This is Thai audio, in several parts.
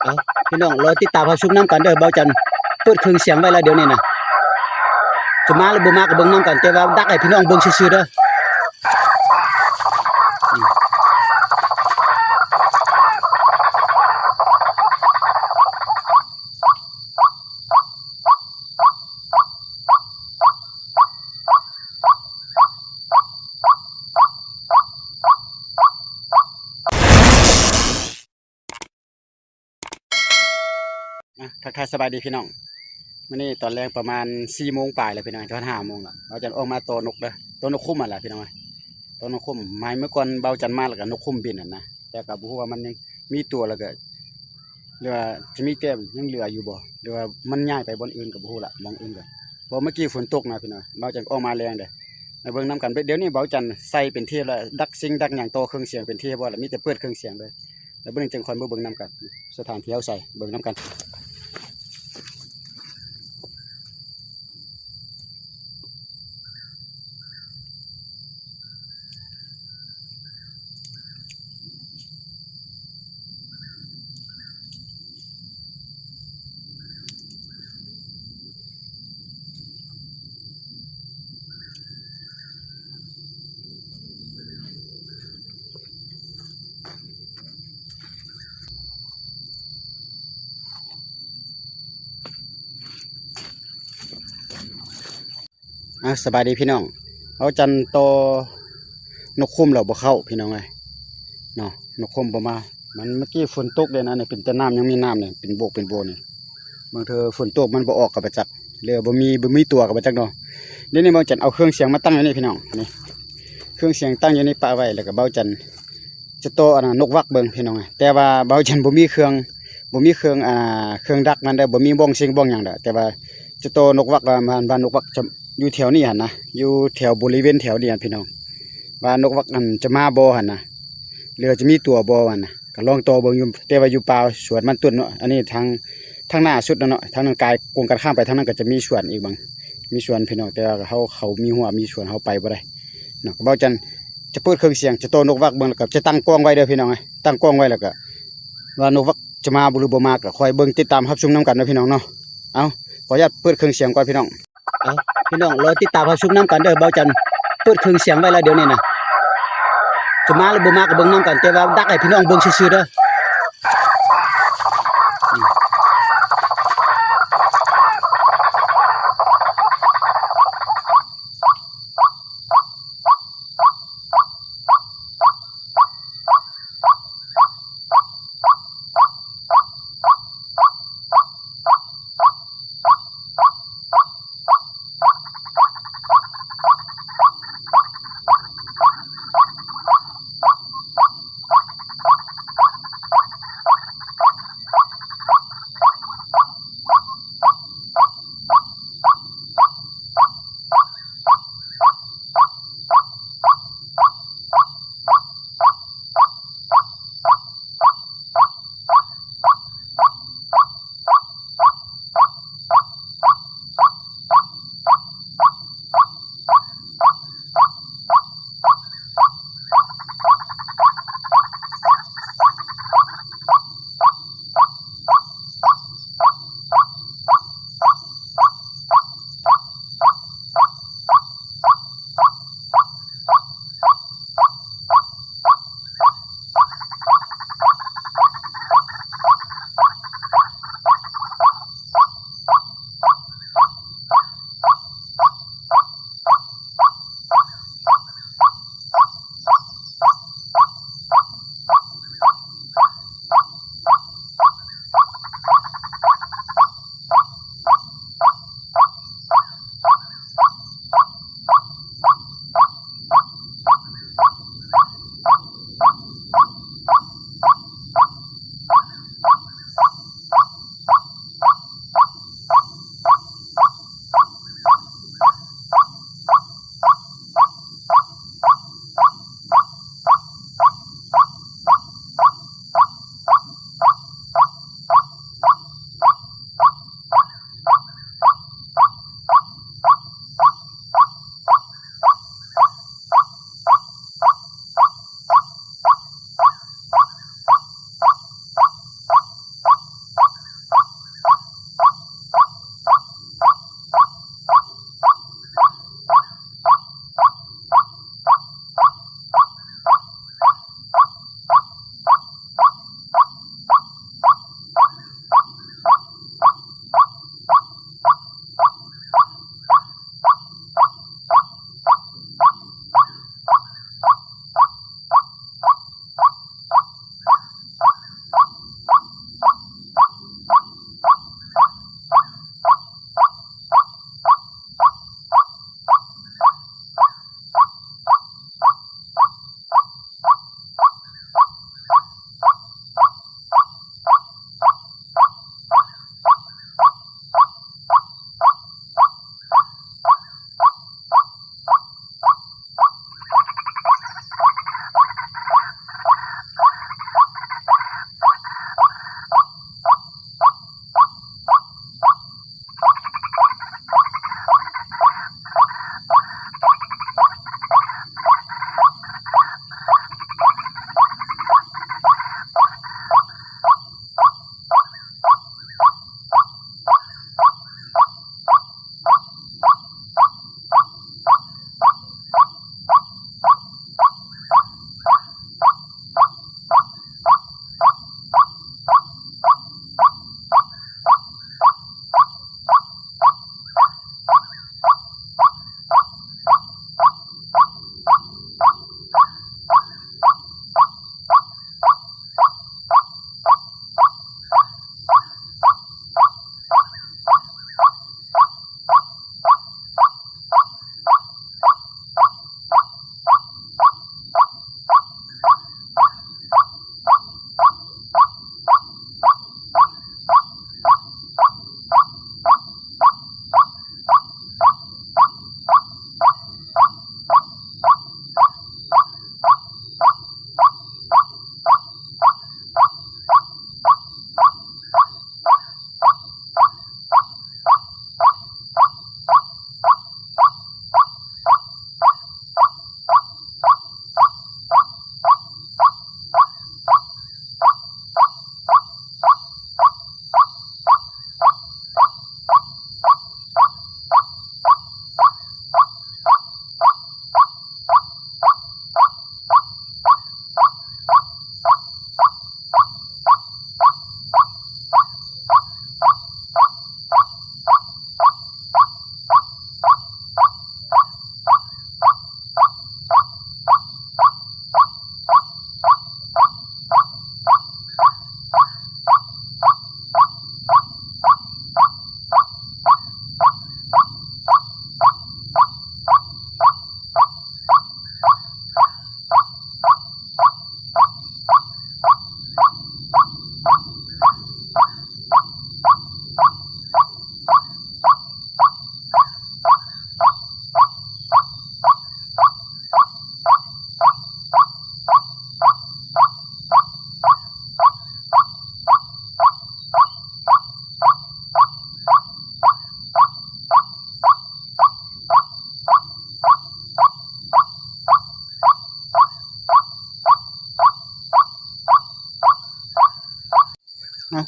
เอาพี่น้องรอติดตามรับชมน้ำกันเด้อเบาจันเปิดเครื่องเสียงไว้แล้วเดี๋ยวนี้นะจะมาหรือบ่มาก็เบิ่งน้ำกันแต่ว่าดักให้พี่น้องเบิ่งซื่อๆเด้อทักทายสบายดีพี่น้องมื้อนี้ตอนแรกประมาณ4 โมงปลายแล้วพี่น้องจน5 โมงแล้วเบาจันออกมาตัวนกเด้อตัวนกคุ้มอ่ะล่ะพี่น้องตัวนกคุ้มไม้เมื่อก่อนเบาจันมาแล้วก็นกคุ้มบินนะแต่ก็บ่ฮู้ว่ามันยังมีตัวแล้วก็หรือว่าจะมีแต้มยังเหลืออยู่บ่หรือว่ามันย้ายไปบนอื่นก็บ่ฮู้ละมองอื่นก็บ่เมื่อกี้ฝนตกนะพี่น้องเบาจันออกมาแรงเด้อมาเบิ่งนํกันเดี๋ยวนี้เบาจันใส่เป็นเทปแล้วดักซิงดักหยังโตเครื่องเสียงเป็นเทปบ่ล่ะมีแต่เปิดเครื่องเสียงเลยแล้วเบิ่งจังค่อยมาเบิ่งนํกันสถานที่เฮาใส่เบิ่งนํกันสบายดีพี่น้องเอาจันโตนกคุ้มเราบ่เข้าพี่น้องเลยเนาะนกคุ้มบ่มามันเมื่อกี้ฝนตกเลยนะเนี่ยเป็นแต่น้ำยังมีน้ำเนี่ยเป็นโบกเป็นโบเนี่ยบางเธอฝนตกมันบ่ออกกับประจักษ์เรือบ่มีตัวกับประจักษ์เนาะเดี๋ยวนี้เบาจันเอาเครื่องเสียงมาตั้งอยู่นี่พี่น้องนี่เครื่องเสียงตั้งอยู่ในป่าไว้แล้วก็เบาจันจะโตนกวักเบิ่งพี่น้องแต่ว่าเบาจันบ่มีเครื่องเครื่องดักมันได้บ่มีบ้องเสียงบ้องหยังเด้อแต่ว่าจะโตนกวักบ้านนกวักจะอยู่แถวนี้หันนะอยู่แถวบริเวณแถวนี้พี่น้องว่านกวักนั่นจะมาบ่หันนะเรือจะมีตัวบ่หันนะก็ลองโตเบิ่งอยู่แต่ว่าอยู่ป่าสวนมันตุนเนาะอันนี้ทางหน้าสุดเนาะทางนั้นกายกงกันข้ามไปทางนั้นก็จะมีสวนอีกบางมีสวนพี่น้องแต่ว่าเขามีหัวมีสวนเขาไปบ่ได้เนาะก็เบาจันจะเปิดเครื่องเสียงจะโตนกวักเบิ่งแล้วก็จะตั้งกล้องไว้เด้อพี่น้องตั้งกล้องไว้แล้วก็ว่านกวักจะมาหรือบ่มาก็คอยเบิ่งติดตามรับชมนํกันนะพี่น้องเนาะเอาขออนุญาตเปิดเครื่องเสียงก่อนพี่น้องเอาพี่น้องรอติดตามรับชมน้ำกันเด้อเบาจันเปิดเครื่องเสียงไว้แล้วเดี๋ยวนี้นะจะมาหรือบ่มาก็เบิ่งน้ำกันแต่ว่าดักให้พี่น้องเบิ่งซื่อๆเด้อ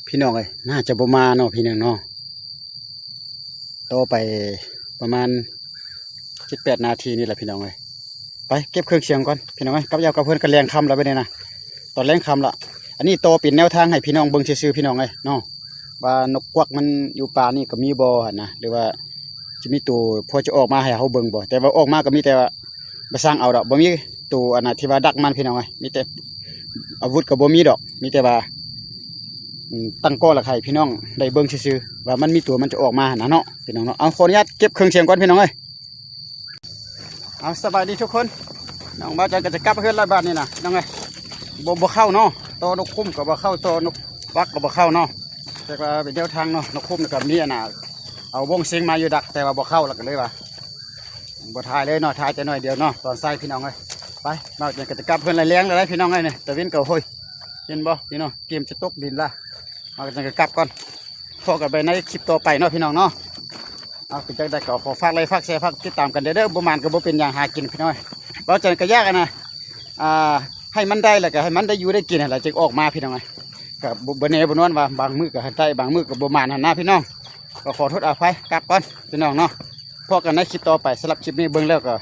พี่น้องเอ้ยน่าจะบ่มาเนาะพี่น้องเนาะต่อไปประมาณ7-8 นาทีนี่แหละพี่น้องเอ้ยไปเก็บเครื่องเสียงก่อนพี่น้องเอ้ยกับยาวกับเพื่อนกันแรงคำแล้วไปเนี่ยนะตอนแรงคำละอันนี้โตเป็นแนวทางให้พี่น้องเบิ่งซื่อๆพี่น้องเอ้ยเนาะว่านกกวักมันอยู่ป่านี่ก็มีบ่หั่นนะหรือว่าจะมีตัวพอจะออกมาให้เขาเบิ่งบ่แต่ว่าออกมาก็มีแต่ว่าบ่สร้างเอาดอกบ่มีตัวอันน่ะที่ว่าดักมันพี่น้องเอ้ยมีแต่อาวุธก็บ่มีดอกมีแต่ว่าตั้งก้อละไข่พี่น้องได้เบิ่งซื่อๆว่ามันมีตัวมันจะออกมาหั่นนะเนาะพี่น้องเนาะเอาขออนุญาตเก็บเครื่องเสียงก่อนพี่น้องเอ้ยเอาสบายดีทุกคนน้องบ่าวจันก็จะกลับเฮือนแล้วบ้านนี่นะน้องเอ้ยบ่เข้าเนาะโตนกคุ้มก็บ่เข้าโตนกวักก็บ่เข้าเนาะแต่ว่าเป็นแนวทางเนาะนกคุ้มนี่ก็มีอันน่ะเอาวงเสียงมาอยู่ดักแต่ว่าบ่เข้าแล้วก็เลยว่าบ่ทายเลยเนาะทายแต่น้อยเดียวเนาะตอนใส่พี่น้องเอ้ยไปบ่าวจันก็จะกลับเฮือนแล้วเลี้ยงแล้วพี่น้องเอ้ยนี่ตะเวนก็โหยเห็นบ่พี่น้องเกมจะตกดินละบ่าวจันก็กลับก่อนพอกันไปในคลิปต่อไปเนาะพี่น้องเนาะเอาเป็นจังได๋ก็ขอฝากไลค์ฝากแชร์ฝากติดตามกันเด้อบ่มานก็บ่เป็นอย่างหากินพี่น้องบ่าวจันก็ยากนะให้มันได้แล้วก็ให้มันได้อยู่ได้กินอะไรจึงออกมาพี่น้องไงกับบนเนบนนว่าบางมือกับได้บางมือกับประมาณหันหน้าพี่น้องก็ขอโทษอภัยกลับก่อนพี่น้องเนาะพอกันในคลิปต่อไปสำหรับคลิปนี้เบิ่งแล้วก็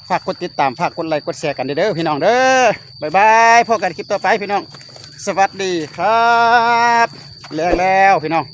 ฝากกดติดตามฝากกดไลค์กดแชร์กันเด้อพี่น้องเด้อบ๊ายบายพอกันคลิปต่อไปพี่น้องสวัสดีครับแล้วพี่น้อง